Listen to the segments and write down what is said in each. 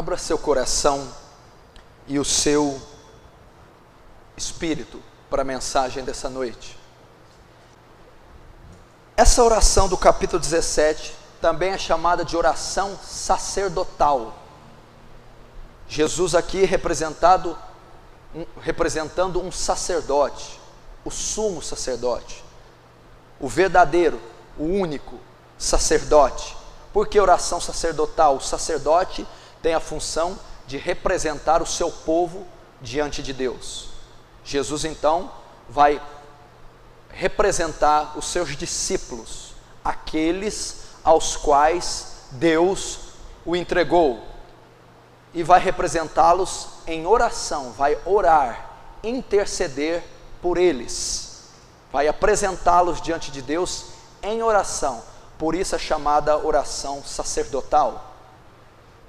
Abra seu coração e o seu espírito para a mensagem dessa noite. Essa oração do capítulo 17 também é chamada de oração sacerdotal. Jesus aqui representando um sacerdote, o sumo sacerdote, o verdadeiro, o único sacerdote. Por que oração sacerdotal? O sacerdote tem a função de representar o seu povo diante de Deus. Jesus então vai representar os seus discípulos, aqueles aos quais Deus o entregou, e vai representá-los em oração, vai orar, interceder por eles, vai apresentá-los diante de Deus em oração. Por isso é chamada oração sacerdotal.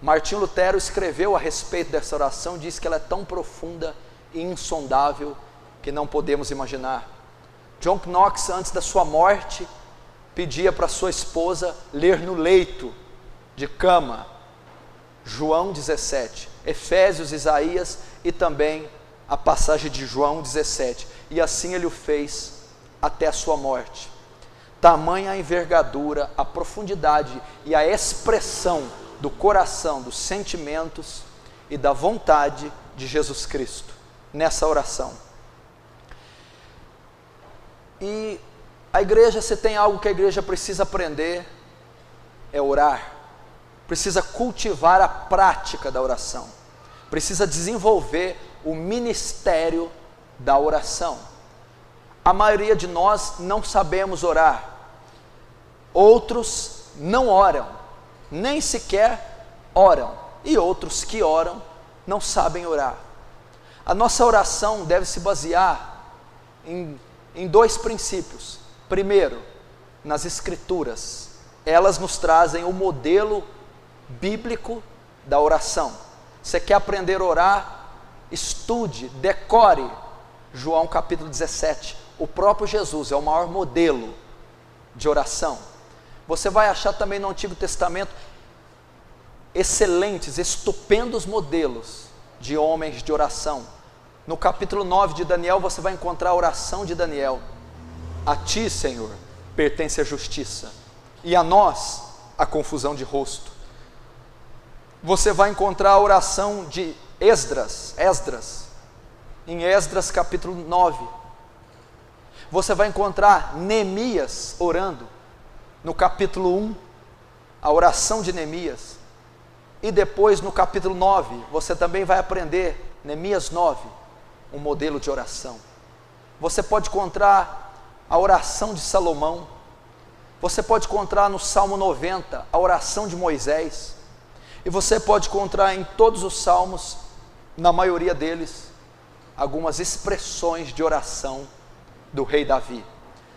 Martinho Lutero escreveu a respeito dessa oração, diz que ela é tão profunda e insondável que não podemos imaginar. John Knox, antes da sua morte, pedia para sua esposa ler no leito de cama João 17, Efésios, Isaías e também a passagem de João 17, e assim ele o fez até a sua morte. Tamanha a envergadura, a profundidade e a expressão do coração, dos sentimentos e da vontade de Jesus Cristo nessa oração. E a igreja, se tem algo que a igreja precisa aprender, é orar. Precisa cultivar a prática da oração. Precisa desenvolver o ministério da oração. A maioria de nós não sabemos orar. Outros não oram, nem sequer oram. E outros que oram não sabem orar. A nossa oração deve se basear em dois princípios. Primeiro, nas Escrituras. Elas nos trazem o modelo bíblico da oração. Você quer aprender a orar? Estude, decore João capítulo 17. O próprio Jesus é o maior modelo de oração. Você vai achar também no Antigo Testamento excelentes, estupendos modelos de homens de oração. No capítulo 9 de Daniel você vai encontrar a oração de Daniel: a ti, Senhor, pertence a justiça, e a nós a confusão de rosto. Você vai encontrar a oração de Esdras, em Esdras capítulo 9. Você vai encontrar Neemias orando, no capítulo 1, a oração de Neemias. E depois no capítulo 9, você também vai aprender, Neemias 9, um modelo de oração. Você pode encontrar a oração de Salomão. Você pode encontrar no Salmo 90, a oração de Moisés. E você pode encontrar em todos os salmos, na maioria deles, algumas expressões de oração do rei Davi.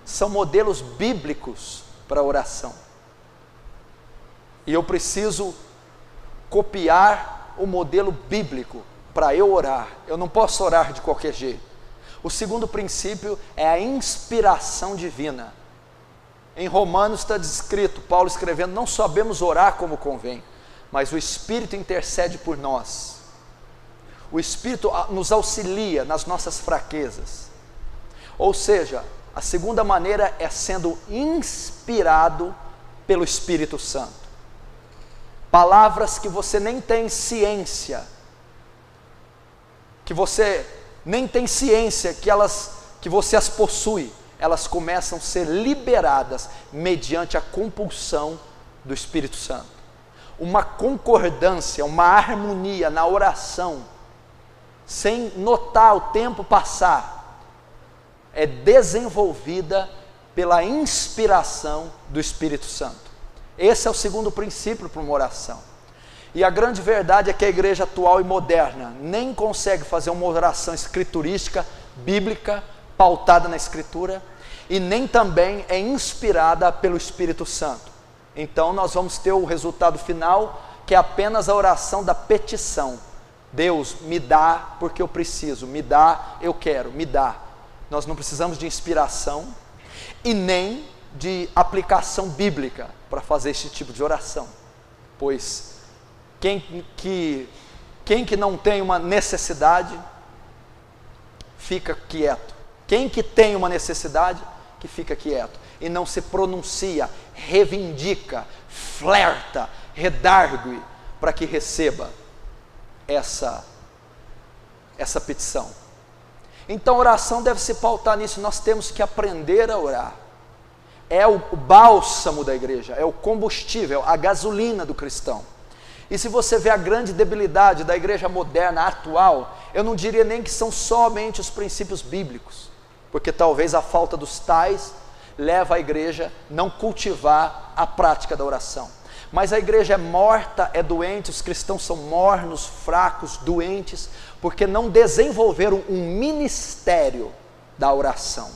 São modelos bíblicos para a oração. E eu preciso copiar o modelo bíblico para eu orar. Eu não posso orar de qualquer jeito. O segundo princípio é a inspiração divina. Em Romanos está descrito, Paulo escrevendo: não sabemos orar como convém, mas o Espírito intercede por nós. O Espírito nos auxilia nas nossas fraquezas. Ou seja, a segunda maneira é sendo inspirado pelo Espírito Santo. Palavras que você nem tem ciência, que você nem tem ciência que você as possui, elas começam a ser liberadas mediante a compulsão do Espírito Santo. Uma concordância, uma harmonia na oração, sem notar o tempo passar, é desenvolvida pela inspiração do Espírito Santo. Esse é o segundo princípio para uma oração. E a grande verdade é que a igreja atual e moderna nem consegue fazer uma oração escriturística, bíblica, pautada na Escritura, e nem também é inspirada pelo Espírito Santo. Então nós vamos ter o resultado final, que é apenas a oração da petição. Deus, me dá porque eu preciso, me dá, eu quero, me dá. Nós não precisamos de inspiração e nem de aplicação bíblica para fazer esse tipo de oração, pois Quem que não tem uma necessidade, fica quieto. Quem que tem uma necessidade, que fica quieto. E não se pronuncia, reivindica, flerta, redargue, para que receba essa petição. Então a oração deve se pautar nisso. Nós temos que aprender a orar. É o bálsamo da igreja, é o combustível, a gasolina do cristão. E se você vê a grande debilidade da igreja moderna atual, eu não diria nem que são somente os princípios bíblicos, porque talvez a falta dos tais leva a igreja a não cultivar a prática da oração. Mas a igreja é morta, é doente, os cristãos são mornos, fracos, doentes, porque não desenvolveram um ministério da oração,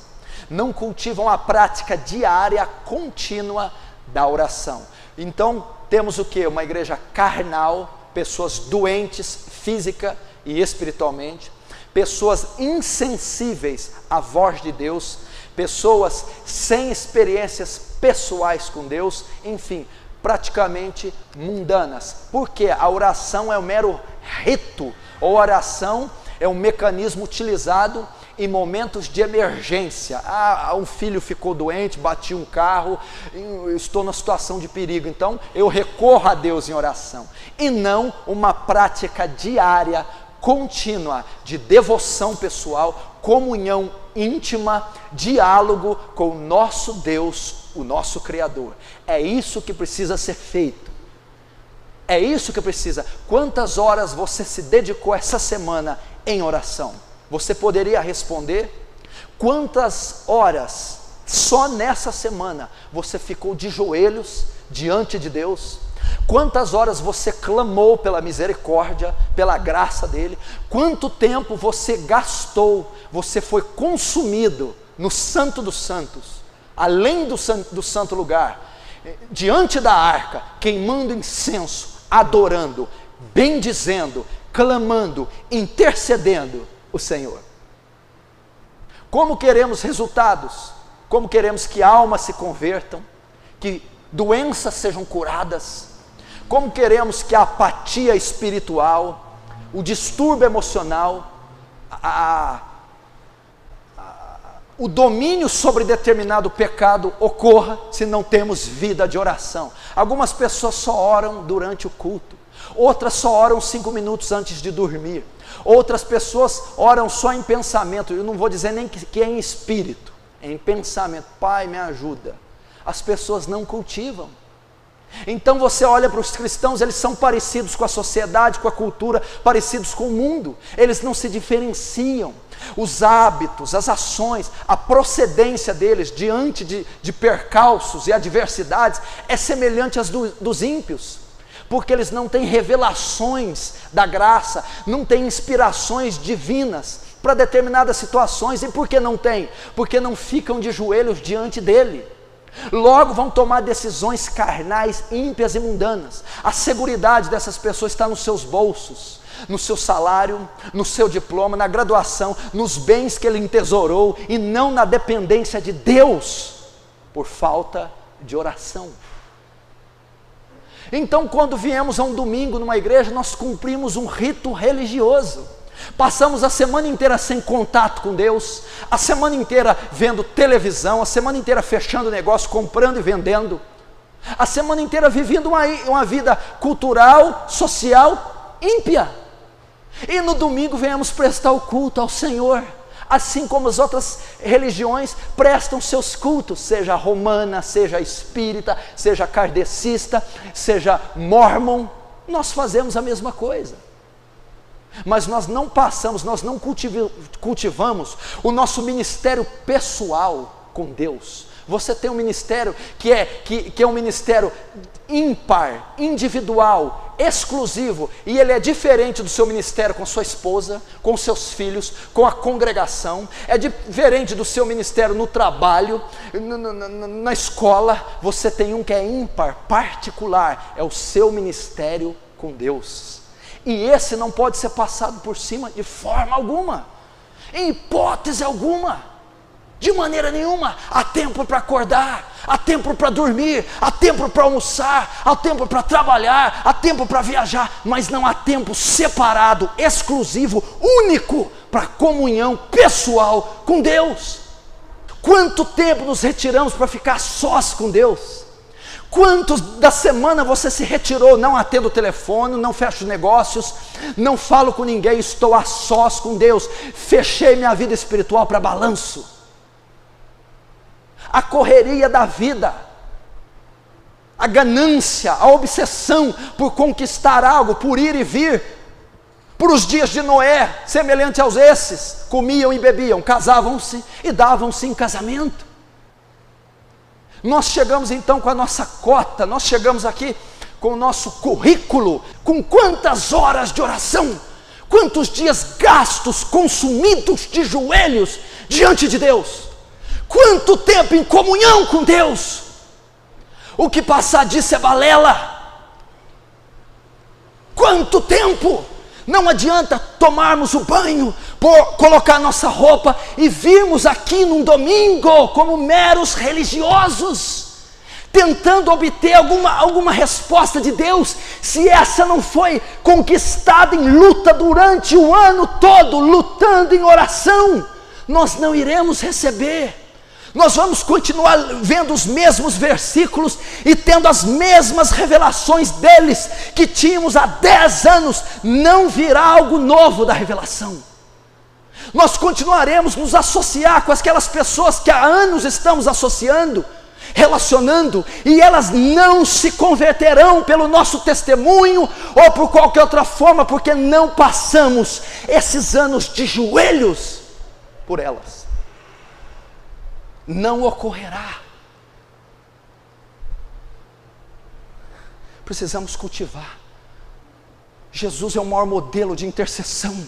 não cultivam a prática diária, contínua da oração. Então temos o que? Uma igreja carnal, pessoas doentes física e espiritualmente, pessoas insensíveis à voz de Deus, pessoas sem experiências pessoais com Deus, enfim, praticamente mundanas. Porque a oração é um mero rito, ou a oração é um mecanismo utilizado em momentos de emergência. Um filho ficou doente, bati um carro, estou numa situação de perigo, então eu recorro a Deus em oração, e não uma prática diária, contínua, de devoção pessoal, comunhão íntima, diálogo com o nosso Deus, o nosso Criador. É isso que precisa ser feito. É isso que precisa. Quantas horas você se dedicou essa semana em oração? Você poderia responder? Quantas horas só nessa semana você ficou de joelhos diante de Deus? Quantas horas você clamou pela misericórdia, pela graça dele? Quanto tempo você gastou, você foi consumido no Santo dos Santos, além do santo lugar, diante da arca, queimando incenso, adorando, bendizendo, clamando, intercedendo o Senhor? Como queremos resultados? Como queremos que almas se convertam, que doenças sejam curadas? Como queremos que a apatia espiritual, o distúrbio emocional, o domínio sobre determinado pecado ocorra se não temos vida de oração? Algumas pessoas só oram durante o culto, outras só oram 5 minutos antes de dormir, outras pessoas oram só em pensamento. Eu não vou dizer nem que é em espírito, é em pensamento. Pai, me ajuda. As pessoas não cultivam. Então você olha para os cristãos, eles são parecidos com a sociedade, com a cultura, parecidos com o mundo. Eles não se diferenciam. Os hábitos, as ações, a procedência deles diante de percalços e adversidades é semelhante às dos ímpios, porque eles não têm revelações da graça, não têm inspirações divinas para determinadas situações. E por que não tem? Porque não ficam de joelhos diante dele. Logo vão tomar decisões carnais, ímpias e mundanas. A seguridade dessas pessoas está nos seus bolsos, no seu salário, no seu diploma, na graduação, nos bens que ele entesourou, e não na dependência de Deus, por falta de oração. Então, quando viemos a um domingo numa igreja, nós cumprimos um rito religioso. Passamos a semana inteira sem contato com Deus, a semana inteira vendo televisão, a semana inteira fechando negócio, comprando e vendendo, a semana inteira vivendo uma vida cultural, social, ímpia. E no domingo viemos prestar o culto ao Senhor, assim como as outras religiões prestam seus cultos, seja romana, seja espírita, seja kardecista, seja mórmon. Nós fazemos a mesma coisa. Mas nós não passamos, nós não cultivamos o nosso ministério pessoal com Deus. Você tem um ministério que é um ministério ímpar, individual, exclusivo, e ele é diferente do seu ministério com sua esposa, com seus filhos, com a congregação. É diferente do seu ministério no trabalho, na escola. Você tem um que é ímpar, particular, é o seu ministério com Deus. E esse não pode ser passado por cima de forma alguma, em hipótese alguma. De maneira nenhuma. Há tempo para acordar, há tempo para dormir, há tempo para almoçar, há tempo para trabalhar, há tempo para viajar, mas não há tempo separado, exclusivo, único para comunhão pessoal com Deus. Quanto tempo nos retiramos para ficar sós com Deus? Quantos da semana você se retirou? Não atendo o telefone, não fecho negócios, não falo com ninguém, estou a sós com Deus, fechei minha vida espiritual para balanço. A correria da vida, a ganância, a obsessão por conquistar algo, por ir e vir, por os dias de Noé, semelhante aos esses, comiam e bebiam, casavam-se e davam-se em casamento. Nós chegamos então com a nossa cota, nós chegamos aqui com o nosso currículo, com quantas horas de oração, quantos dias gastos, consumidos de joelhos diante de Deus, quanto tempo em comunhão com Deus. O que passar disso é balela. Quanto tempo? Não adianta tomarmos o banho, colocar nossa roupa e virmos aqui num domingo como meros religiosos, tentando obter alguma resposta de Deus, se essa não foi conquistada em luta durante o ano todo, lutando em oração. Nós não iremos receber. Nós vamos continuar vendo os mesmos versículos e tendo as mesmas revelações deles que tínhamos há 10 anos, não virá algo novo da revelação. Nós continuaremos nos associar com aquelas pessoas que há anos estamos associando, relacionando, e elas não se converterão pelo nosso testemunho ou por qualquer outra forma, porque não passamos esses anos de joelhos por elas. Não ocorrerá. Precisamos cultivar. Jesus é o maior modelo de intercessão.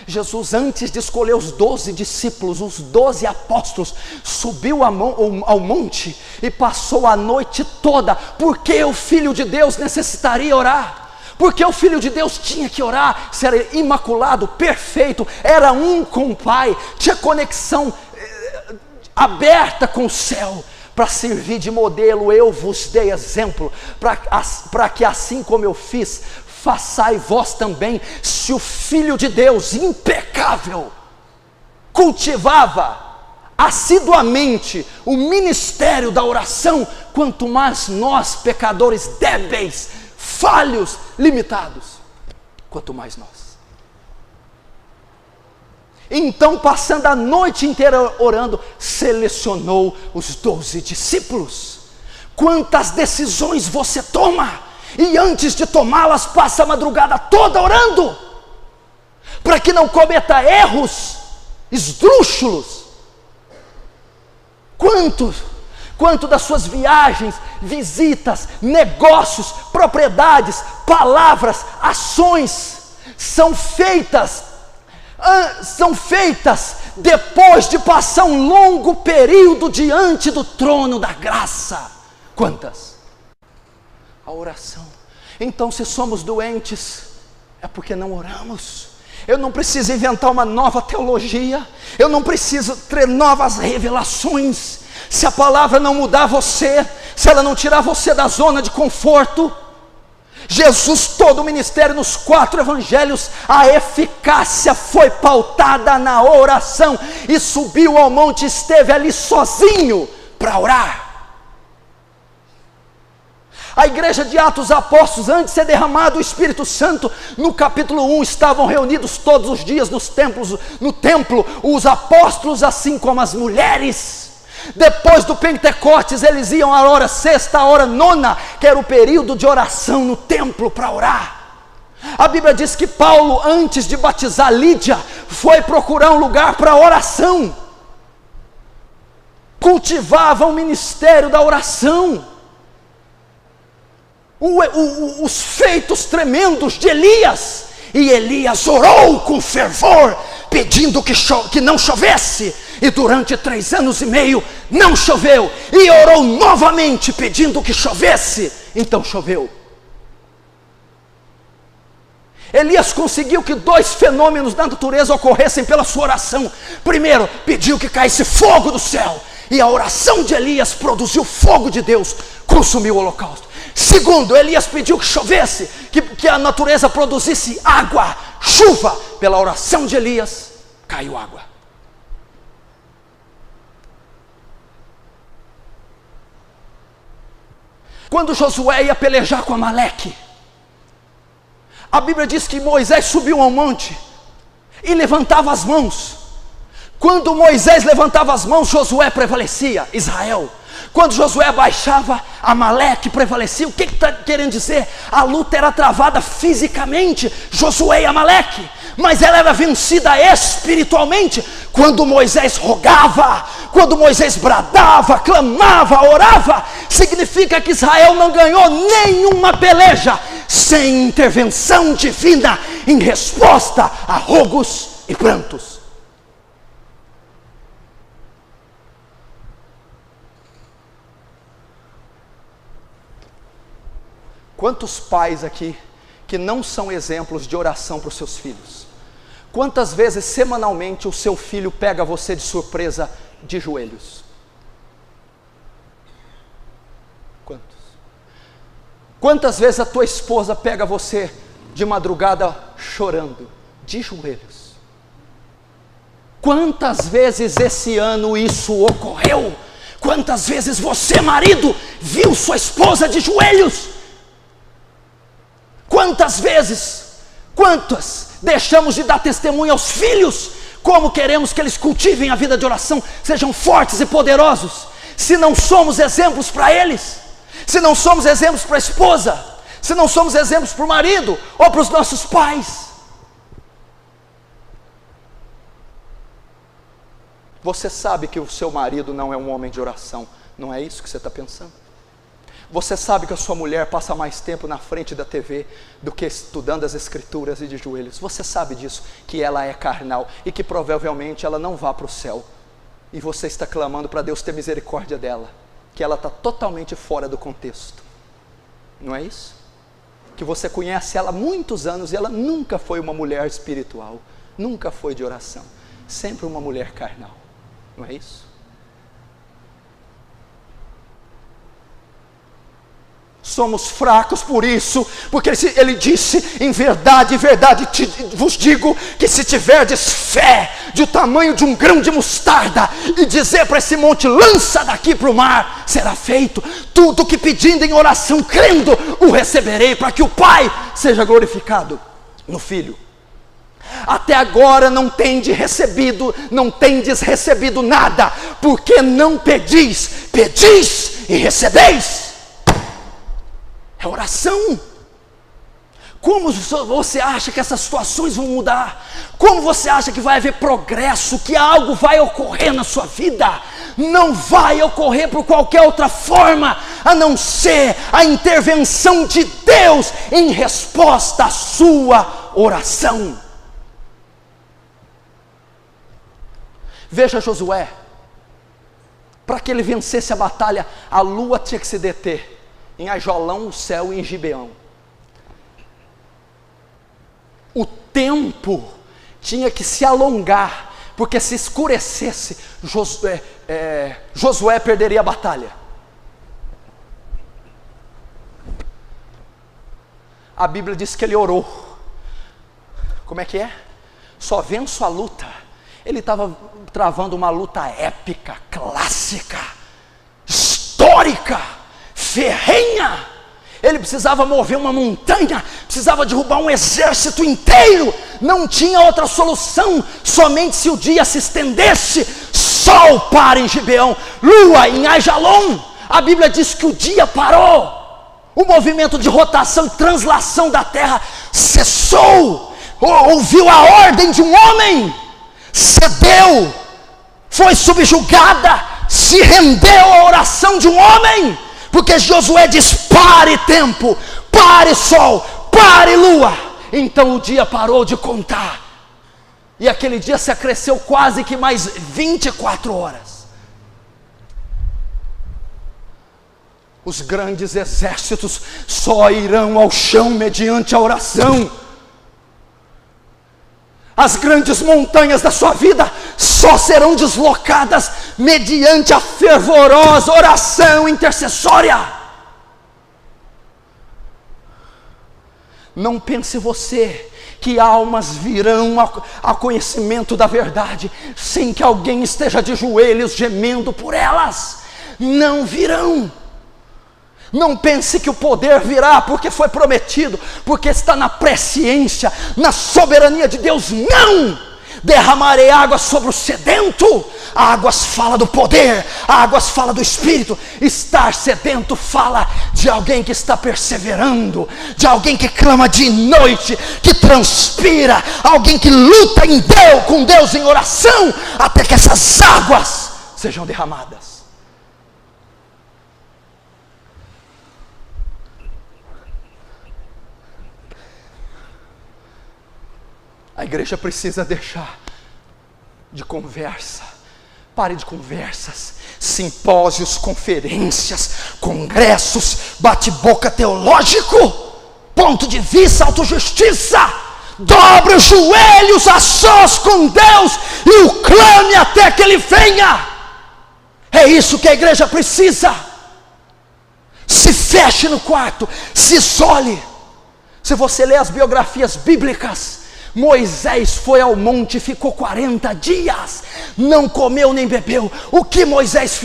Jesus, antes de escolher os 12 discípulos, os 12 apóstolos, subiu ao monte e passou a noite toda, porque o Filho de Deus necessitaria orar, porque o Filho de Deus tinha que orar, se era imaculado, perfeito, era um com o Pai, tinha conexão aberta com o céu, para servir de modelo. Eu vos dei exemplo, para que assim como eu fiz, façai vós também. Se o Filho de Deus, impecável, cultivava assiduamente o ministério da oração, quanto mais nós, pecadores débeis, falhos, limitados, quanto mais nós. Então, passando a noite inteira orando, selecionou os 12 discípulos. Quantas decisões você toma, e antes de tomá-las, passa a madrugada toda orando, para que não cometa erros esdrúxulos. Quanto das suas viagens, visitas, negócios, propriedades, palavras, ações, são feitas depois de passar um longo período diante do trono da graça. Quantas? A oração. Então, se somos doentes, é porque não oramos. Eu não preciso inventar uma nova teologia, eu não preciso ter novas revelações. Se a palavra não mudar você, se ela não tirar você da zona de conforto, Jesus, todo o ministério nos 4 evangelhos, a eficácia foi pautada na oração, e subiu ao monte, esteve ali sozinho para orar. A igreja de Atos dos Apóstolos, antes de ser derramado o Espírito Santo, no capítulo 1, estavam reunidos todos os dias no templo, os apóstolos, assim como as mulheres. Depois do Pentecostes, eles iam à hora sexta, à hora nona, que era o período de oração no templo para orar. A Bíblia diz que Paulo, antes de batizar Lídia, foi procurar um lugar para oração. Cultivava o ministério da oração. Os feitos tremendos de Elias, e Elias orou com fervor, pedindo que não chovesse, e durante 3 anos e meio não choveu, e orou novamente pedindo que chovesse, então choveu. Elias conseguiu que 2 fenômenos da natureza ocorressem pela sua oração. Primeiro, pediu que caísse fogo do céu, e a oração de Elias produziu fogo de Deus, consumiu o holocausto. Segundo, Elias pediu que chovesse, que a natureza produzisse água, chuva. Pela oração de Elias, caiu água. Quando Josué ia pelejar com Amaleque, a Bíblia diz que Moisés subiu ao monte e levantava as mãos. Quando Moisés levantava as mãos, Josué prevalecia, Israel. Quando Josué abaixava, Amaleque prevalecia. O que está querendo dizer? A luta era travada fisicamente, Josué e Amaleque, mas ela era vencida espiritualmente. Quando Moisés rogava, quando Moisés bradava, clamava, orava, significa que Israel não ganhou nenhuma peleja sem intervenção divina em resposta a rogos e prantos. Quantos pais aqui que não são exemplos de oração para os seus filhos? Quantas vezes semanalmente o seu filho pega você de surpresa de joelhos? Quantas vezes a tua esposa pega você de madrugada chorando de joelhos? Quantas vezes esse ano isso ocorreu? Quantas vezes você, marido, viu sua esposa de joelhos? Quantas deixamos de dar testemunho aos filhos? Como queremos que eles cultivem a vida de oração, sejam fortes e poderosos, se não somos exemplos para eles? Se não somos exemplos para a esposa? Se não somos exemplos para o marido ou para os nossos pais? Você sabe que o seu marido não é um homem de oração, não é isso que você está pensando? Você sabe que a sua mulher passa mais tempo na frente da TV do que estudando as escrituras e de joelhos. Você sabe disso, que ela é carnal e que provavelmente ela não vá para o céu. E você está clamando para Deus ter misericórdia dela, que ela está totalmente fora do contexto. Não é isso? Que você conhece ela há muitos anos e ela nunca foi uma mulher espiritual, nunca foi de oração, sempre uma mulher carnal. Não é isso? Somos fracos por isso, porque ele disse: em verdade, vos digo, que se tiverdes fé do tamanho de um grão de mostarda, e dizer para esse monte: lança daqui para o mar, será feito. Tudo que pedindo em oração, crendo, o receberei, para que o Pai seja glorificado no Filho. Até agora não tendes recebido nada, porque não pedis e recebeis. É oração. Como você acha que essas situações vão mudar? Como você acha que vai haver progresso, que algo vai ocorrer na sua vida? Não vai ocorrer por qualquer outra forma, a não ser a intervenção de Deus em resposta à sua oração. Veja Josué, para que ele vencesse a batalha, a lua tinha que se deter em Ajolão, o céu, e em Gibeão. O tempo tinha que se alongar, porque se escurecesse, Josué perderia a batalha. A Bíblia diz que ele orou. Como é que é? Só venço a luta. Ele estava travando uma luta épica, clássica, histórica, ferrenha. Ele precisava mover uma montanha, precisava derrubar um exército inteiro. Não tinha outra solução, somente se o dia se estendesse. Sol para em Gibeão, lua em Ajalon. A Bíblia diz que o dia parou, o movimento de rotação e translação da terra cessou. Ouviu a ordem de um homem, cedeu, foi subjugada, se rendeu à oração de um homem. Porque Josué diz: pare tempo, pare sol, pare lua. Então o dia parou de contar, e aquele dia se acresceu quase que mais 24 horas. Os grandes exércitos só irão ao chão mediante a oração. As grandes montanhas da sua vida só serão deslocadas mediante a fervorosa oração intercessória. Não pense você que almas virão ao conhecimento da verdade sem que alguém esteja de joelhos gemendo por elas. Não virão. Não pense que o poder virá porque foi prometido, porque está na presciência, na soberania de Deus. Não! Derramarei água sobre o sedento. Águas fala do poder, águas fala do Espírito. Estar sedento fala de alguém que está perseverando, de alguém que clama de noite, que transpira, alguém que luta com Deus em oração, até que essas águas sejam derramadas. A igreja precisa deixar de conversa. Pare de conversas, simpósios, conferências, congressos, bate-boca teológico, ponto de vista, autojustiça. Dobre os joelhos a sós com Deus e o clame até que Ele venha. É isso que a igreja precisa. Se feche no quarto, se isole. Se você ler as biografias bíblicas, Moisés foi ao monte e ficou 40 dias, não comeu nem bebeu. O que Moisés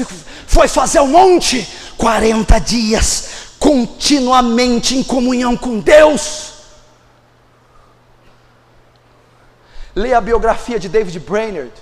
foi fazer ao monte? 40 dias, continuamente em comunhão com Deus. Lê a biografia de David Brainerd,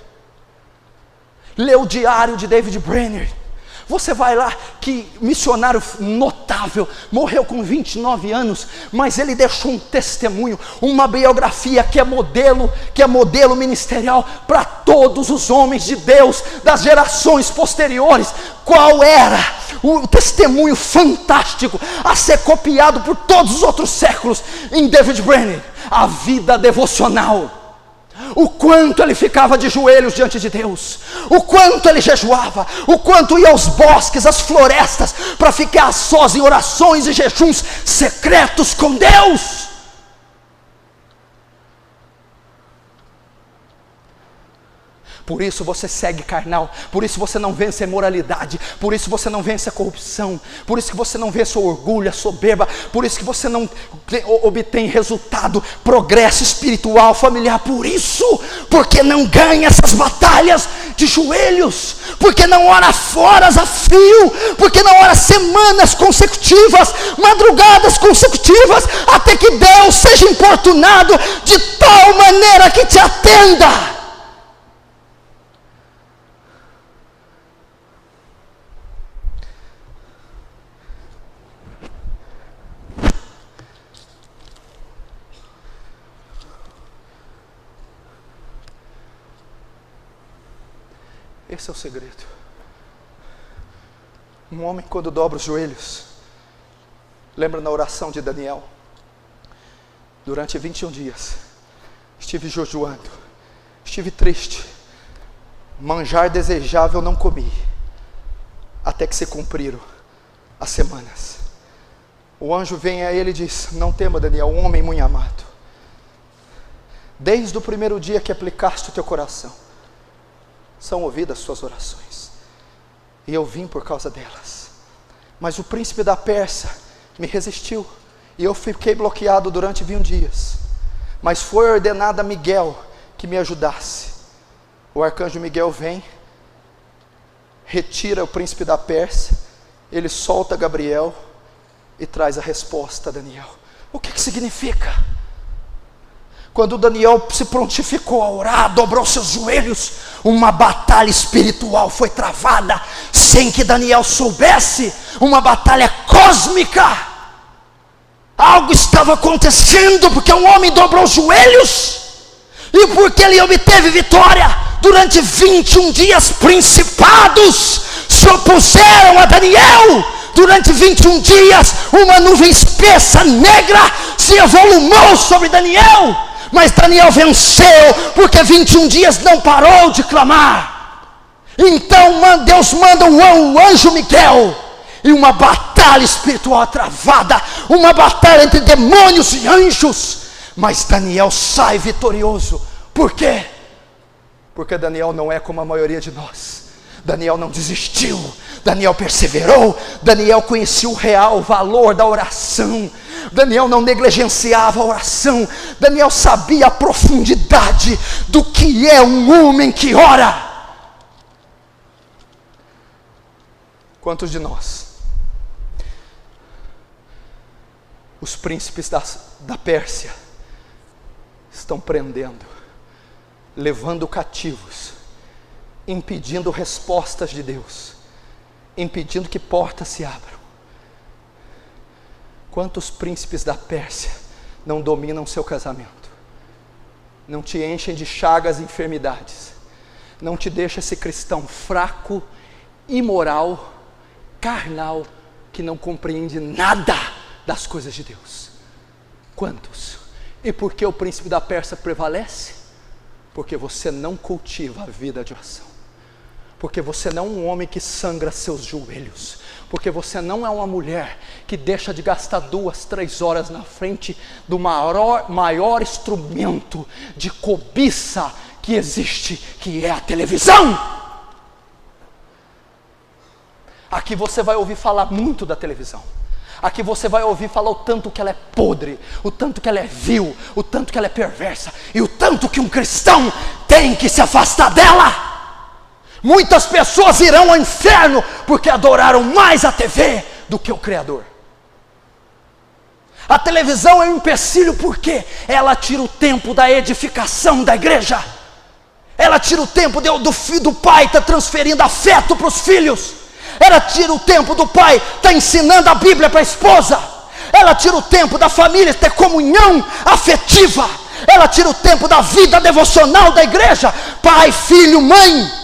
lê o diário de David Brainerd. Você vai lá, que missionário notável, morreu com 29 anos, mas ele deixou um testemunho, uma biografia que é modelo ministerial para todos os homens de Deus, das gerações posteriores. Qual era o testemunho fantástico, a ser copiado por todos os outros séculos em David Brainerd? A vida devocional. O quanto ele ficava de joelhos diante de Deus, o quanto ele jejuava, o quanto ia aos bosques, às florestas, para ficar a sós em orações e jejuns secretos com Deus. Por isso você segue carnal, por isso você não vence a imoralidade, por isso você não vence a corrupção, por isso que você não vence o orgulho, a soberba, por isso que você não obtém resultado, progresso espiritual, familiar. Por isso, porque não ganha essas batalhas de joelhos, porque não ora horas a fio, porque não ora semanas consecutivas, madrugadas consecutivas, até que Deus seja importunado de tal maneira que te atenda. Esse é o segredo. Um homem, quando dobra os joelhos, lembra na oração de Daniel, durante 21 dias, estive jejuando, estive triste, manjar desejável não comi, até que se cumpriram as semanas. O anjo vem a ele e diz: não tema, Daniel, um homem muito amado, desde o primeiro dia que aplicaste o teu coração, são ouvidas suas orações, e eu vim por causa delas. Mas o príncipe da Pérsia me resistiu, e eu fiquei bloqueado durante 21 dias. Mas foi ordenado a Miguel que me ajudasse. O arcanjo Miguel vem, retira o príncipe da Pérsia, ele solta Gabriel e traz a resposta a Daniel. O que significa? Quando Daniel se prontificou a orar, dobrou seus joelhos, uma batalha espiritual foi travada, sem que Daniel soubesse, uma batalha cósmica. Algo estava acontecendo, porque um homem dobrou os joelhos, e porque ele obteve vitória. Durante 21 dias, principados se opuseram a Daniel. Durante 21 dias, uma nuvem espessa, negra, se avolumou sobre Daniel. Mas Daniel venceu, porque 21 dias não parou de clamar. Então Deus manda o anjo Miguel, e uma batalha espiritual travada, uma batalha entre demônios e anjos. Mas Daniel sai vitorioso. Por quê? Porque Daniel não é como a maioria de nós. Daniel não desistiu, Daniel perseverou, Daniel conhecia o real valor da oração, Daniel não negligenciava a oração, Daniel sabia a profundidade do que é um homem que ora. Quantos de nós, os príncipes da Pérsia, estão prendendo, levando cativos, impedindo respostas de Deus, impedindo que portas se abram? Quantos príncipes da Pérsia não dominam seu casamento, não te enchem de chagas e enfermidades, não te deixa esse cristão fraco, imoral, carnal, que não compreende nada das coisas de Deus? Quantos? E por que o príncipe da Pérsia prevalece? Porque você não cultiva a vida de oração, porque você não é um homem que sangra seus joelhos, porque você não é uma mulher que deixa de gastar 2, 3 horas na frente do maior instrumento de cobiça que existe, que é a televisão. Aqui você vai ouvir falar muito da televisão. Aqui você vai ouvir falar o tanto que ela é podre, o tanto que ela é vil, o tanto que ela é perversa, e o tanto que um cristão tem que se afastar dela. Muitas pessoas irão ao inferno porque adoraram mais a TV do que o Criador. A televisão é um empecilho porque ela tira o tempo da edificação da igreja. Ela tira o tempo do pai estar transferindo afeto para os filhos. Ela tira o tempo do pai estar ensinando a Bíblia para a esposa. Ela tira o tempo da família ter comunhão afetiva. Ela tira o tempo da vida devocional da igreja, pai, filho, mãe.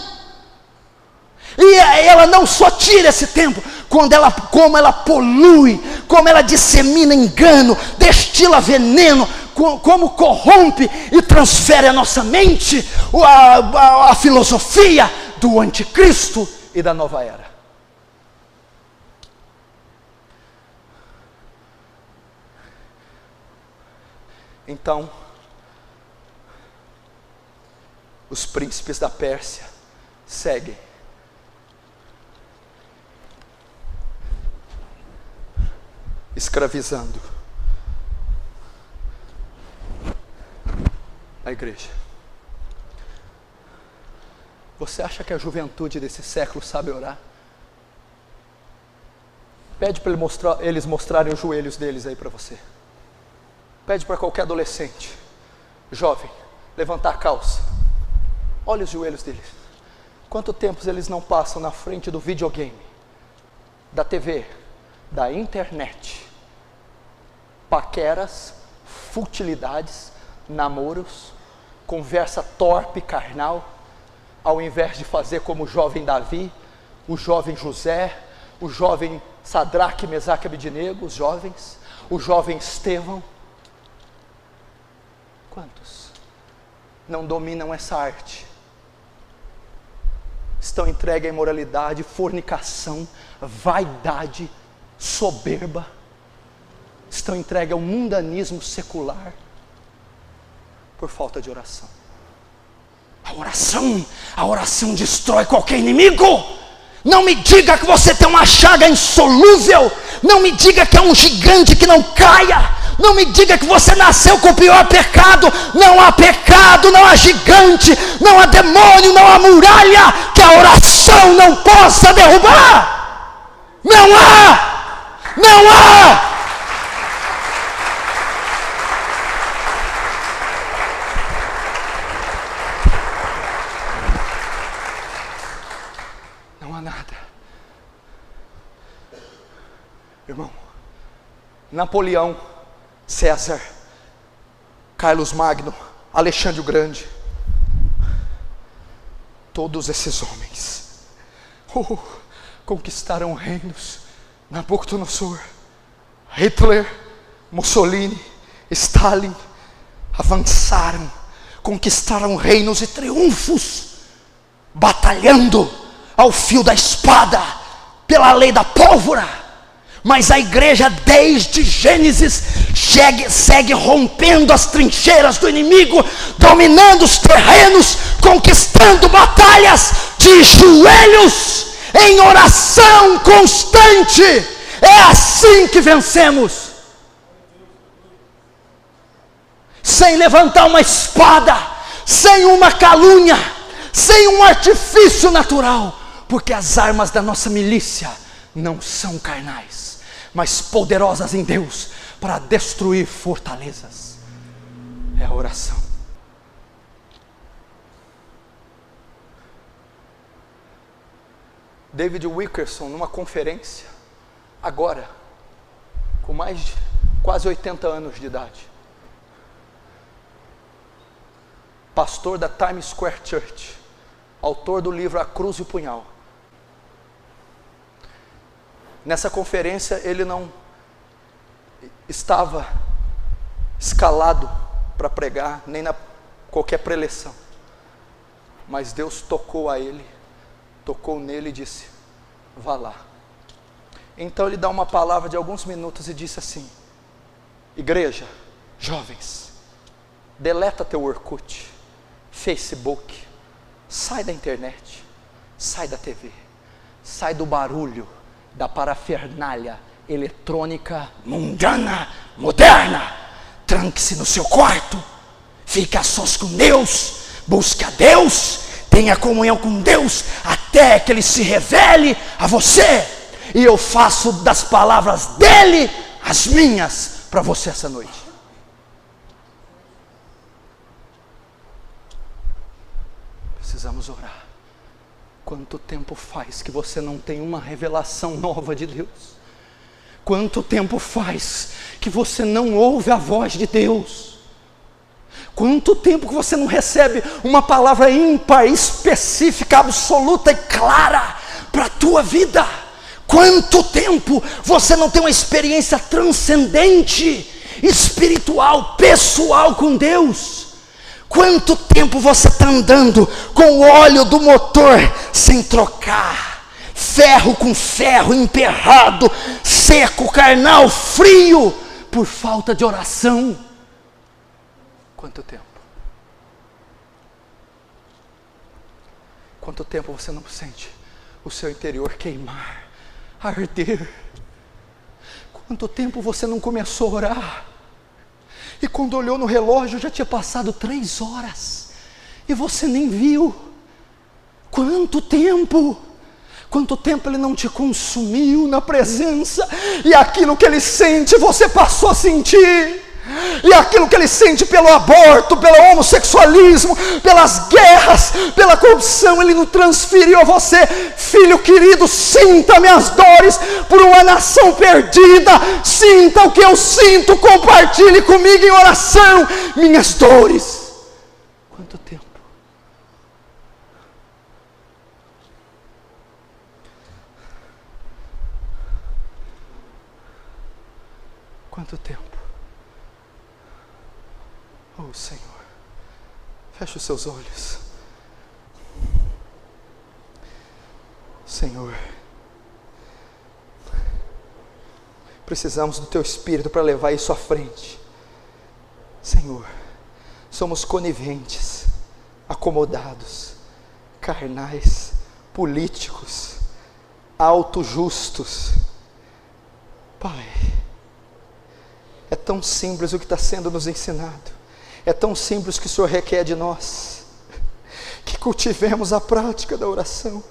E ela não só tira esse tempo, como ela polui, como ela dissemina engano, destila veneno, como corrompe e transfere à nossa mente a filosofia do anticristo e da nova era. Então, os príncipes da Pérsia seguem. Escravizando a igreja. Você acha que a juventude desse século sabe orar? Pede para eles mostrarem os joelhos deles aí para você. Pede para qualquer adolescente, jovem, levantar a calça. Olha os joelhos deles. Quanto tempo eles não passam na frente do videogame, da TV, da internet, paqueras, futilidades, namoros, conversa torpe, carnal, ao invés de fazer como o jovem Davi, o jovem José, o jovem Sadraque, Mesaque e Abednego, os jovens, o jovem Estevão. Quantos não dominam essa arte? Estão entregues à imoralidade, fornicação, vaidade, soberba. Estão entregues ao mundanismo secular por falta de oração. A oração destrói qualquer inimigo. Não me diga que você tem uma chaga insolúvel. Não me diga que é um gigante que não caia. Não me diga que você nasceu com o pior pecado. Não há pecado, não há gigante, não há demônio, não há muralha que a oração não possa derrubar. Não há! Não há! Não há nada. Irmão, Napoleão, César, Carlos Magno, Alexandre o Grande, todos esses homens conquistaram reinos. Nabucodonosor, Hitler, Mussolini, Stalin, avançaram, conquistaram reinos e triunfos, batalhando ao fio da espada, pela lei da pólvora. Mas a igreja desde Gênesis segue rompendo as trincheiras do inimigo, dominando os terrenos, conquistando batalhas de joelhos, em oração constante. É assim que vencemos, sem levantar uma espada, sem uma calúnia, sem um artifício natural, porque as armas da nossa milícia não são carnais, mas poderosas em Deus para destruir fortalezas. É a oração. David Wilkerson, numa conferência, agora, com mais de quase 80 anos de idade, pastor da Times Square Church, autor do livro A Cruz e o Punhal. Nessa conferência ele não estava escalado para pregar, nem na qualquer preleção, mas Deus tocou a ele, tocou nele e disse: vá lá. Então ele dá uma palavra de alguns minutos e disse assim: igreja, jovens, deleta teu Orkut, Facebook, sai da internet, sai da TV, sai do barulho, da parafernália eletrônica mundana, moderna. Tranque-se no seu quarto, fique a sós com Deus, busque a Deus, tenha comunhão com Deus, até que Ele se revele a você, e eu faço das palavras dEle as minhas para você essa noite. Precisamos orar. Quanto tempo faz que você não tem uma revelação nova de Deus? Quanto tempo faz que você não ouve a voz de Deus? Quanto tempo que você não recebe uma palavra ímpar, específica, absoluta e clara para a tua vida? Quanto tempo você não tem uma experiência transcendente, espiritual, pessoal com Deus? Quanto tempo você está andando com o óleo do motor sem trocar, ferro com ferro, emperrado, seco, carnal, frio, por falta de oração? Quanto tempo? Quanto tempo você não sente o seu interior queimar, arder? Quanto tempo você não começou a orar? E quando olhou no relógio já tinha passado 3 horas e você nem viu. Quanto tempo? Quanto tempo Ele não te consumiu na presença, e aquilo que Ele sente você passou a sentir, e aquilo que Ele sente pelo aborto, pelo homossexualismo, pelas guerras, pela corrupção, Ele não transferiu a você. Filho querido, sinta minhas dores por uma nação perdida, sinta o que eu sinto, compartilhe comigo em oração minhas dores. Quanto tempo? Quanto tempo? Oh Senhor, feche os seus olhos. Senhor, precisamos do Teu Espírito para levar isso à frente. Senhor, somos coniventes, acomodados, carnais, políticos, autojustos. Pai, é tão simples o que está sendo nos ensinado. É tão simples o que o Senhor requer de nós, que cultivemos a prática da oração,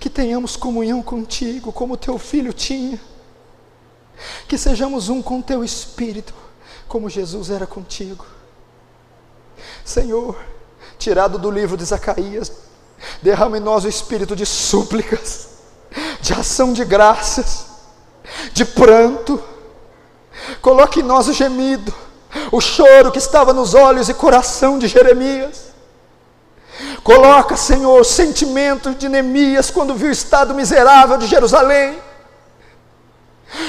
que tenhamos comunhão contigo, como Teu Filho tinha, que sejamos um com Teu Espírito, como Jesus era contigo. Senhor, tirado do livro de Zacarias, derrama em nós o espírito de súplicas, de ação de graças, de pranto. Coloque em nós o gemido, o choro que estava nos olhos e coração de Jeremias. Coloca, Senhor, o sentimento de Neemias quando viu o estado miserável de Jerusalém.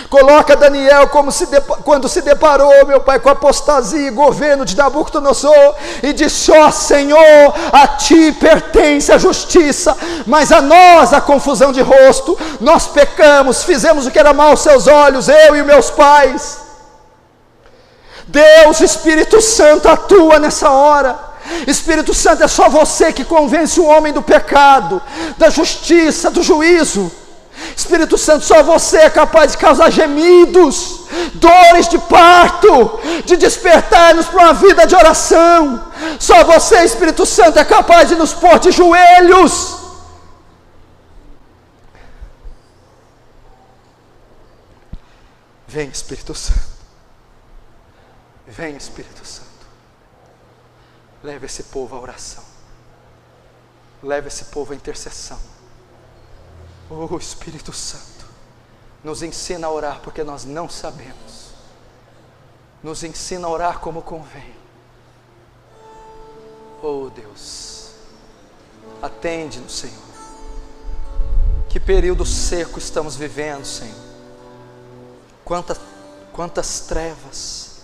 Coloca Daniel quando se deparou, meu Pai, com a apostasia e governo de Nabucodonosor, e disse: ó Senhor, a Ti pertence a justiça, mas a nós a confusão de rosto. Nós pecamos, fizemos o que era mal aos seus olhos, eu e meus pais. Deus, Espírito Santo, atua nessa hora. Espírito Santo, é só você que convence o homem do pecado, da justiça, do juízo. Espírito Santo, só você é capaz de causar gemidos, dores de parto, de despertar-nos para uma vida de oração. Só você, Espírito Santo, é capaz de nos pôr de joelhos. Vem, Espírito Santo. Vem, Espírito Santo. Leve esse povo à oração. Leve esse povo à intercessão. Oh, Espírito Santo, nos ensina a orar porque nós não sabemos. Nos ensina a orar como convém. Oh, Deus, atende-nos, Senhor. Que período seco estamos vivendo, Senhor. Quantas trevas,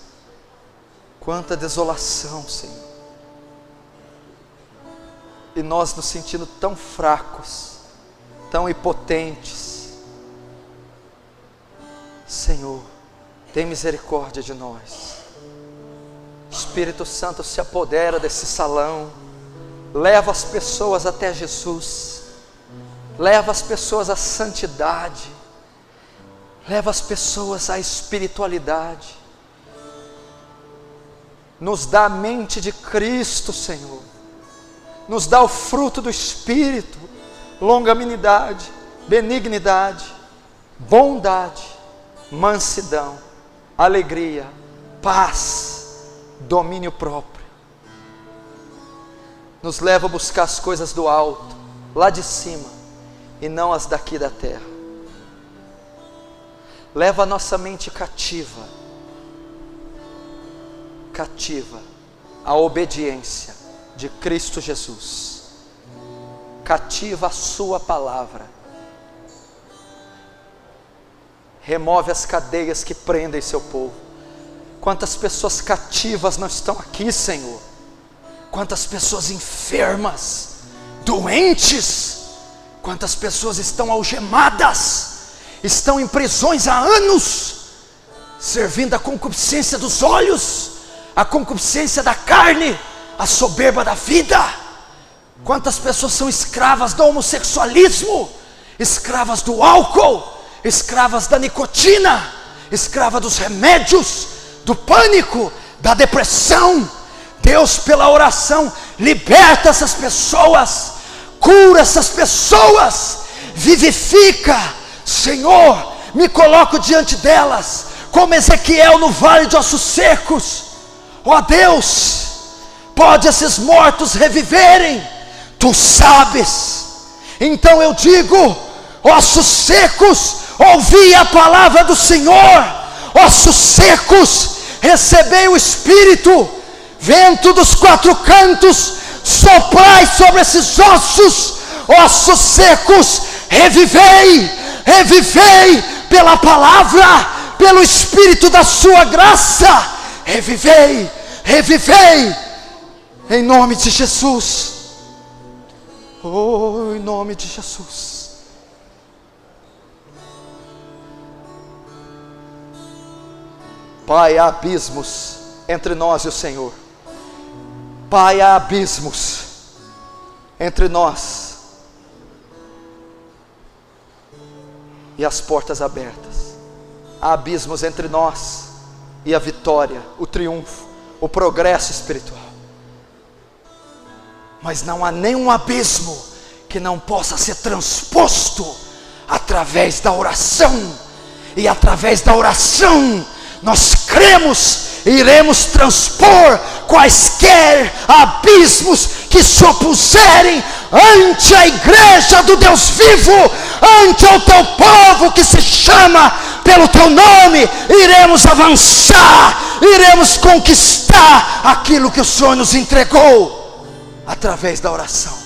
quanta desolação, Senhor. E nós nos sentindo tão fracos, tão impotentes. Senhor, tem misericórdia de nós. Espírito Santo, se apodera desse salão, leva as pessoas até Jesus, leva as pessoas à santidade, leva as pessoas à espiritualidade. Nos dá a mente de Cristo, Senhor. Nos dá o fruto do Espírito: longanimidade, benignidade, bondade, mansidão, alegria, paz, domínio próprio. Nos leva a buscar as coisas do alto, lá de cima, e não as daqui da terra. Leva a nossa mente cativa à obediência de Cristo Jesus. Cativa a sua palavra. Remove as cadeias que prendem seu povo. Quantas pessoas cativas não estão aqui, Senhor? Quantas pessoas enfermas, doentes, quantas pessoas estão algemadas, estão em prisões há anos, servindo a concupiscência dos olhos, a concupiscência da carne, a soberba da vida. Quantas pessoas são escravas do homossexualismo, escravas do álcool, escravas da nicotina, escravas dos remédios, do pânico, da depressão. Deus, pela oração, liberta essas pessoas, cura essas pessoas, vivifica. Senhor, me coloco diante delas, como Ezequiel no vale de ossos secos. Ó Deus, pode esses mortos reviverem? Tu sabes. Então eu digo: ossos secos, ouvi a palavra do Senhor. Ossos secos, recebei o Espírito. Vento dos quatro cantos, soprai sobre esses ossos. Ossos secos, revivei, revivei pela palavra, pelo Espírito da sua graça. Revivei, revivei, em nome de Jesus. Oh, em nome de Jesus. Pai, há abismos entre nós e o Senhor. Pai, há abismos entre nós e as portas abertas. Há abismos entre nós e a vitória, o triunfo, o progresso espiritual. Mas não há nenhum abismo que não possa ser transposto através da oração. E através da oração nós cremos e iremos transpor quaisquer abismos que se opuserem ante a igreja do Deus vivo, ante o teu povo que se chama pelo teu nome. Iremos avançar, iremos conquistar aquilo que o Senhor nos entregou através da oração.